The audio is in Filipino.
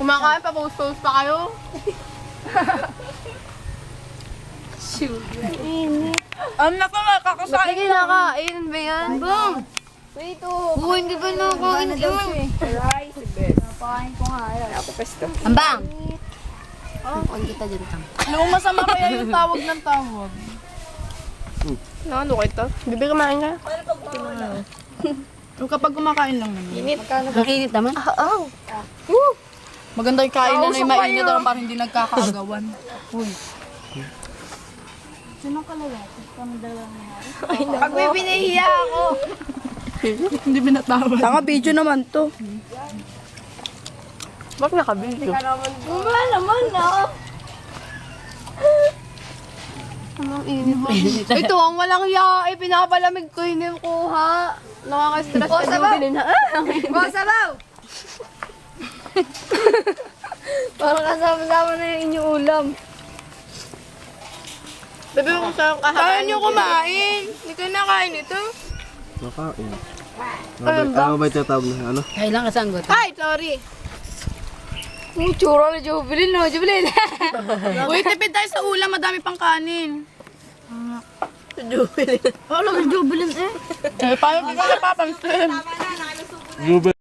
Kumakain pa, post-post pa kayo. Ano na ka, kakasain Sige na ka, ayun ba yan? Bang! Wait, Hindi ba nakakain yun? rice, best. Napakain ko nga. Ako pesto. Ambang! Ang kita dyan tam. Alam mo, masama kaya yung tawag ng tawag. Ano ko ito? Bibi, kumain ka? Yung kapag kumakain lang naman. Ang init naman. Maganda yung kain na yung mainit na parang hindi nagkakaagawan. Uy. Pag may binahiya ako. Hindi binatawad. Tanga video naman to. Bakit nakabidyo? Bumala naman na. Anong init? Ito, ang walang yae. Pinapalamig ko, hindi kuha. Nakaka-stress ka sabaw! din na. Sabaw! Parang kasama-sama na yung inyong ulam. Bibi, kung saan ka Kaya nyo kumain. Hindi kayo nakain ito. Nakain. Ano ba ito tawag na ano? Kailan ka sanggot? Ay, sorry. Tsura na Jubilin, no? Jubilin! Uy, tipid tayo sa ulam. Madami pang kanin. Wala ka jubilant eh. Eh, paano ka napapansin? Ruben.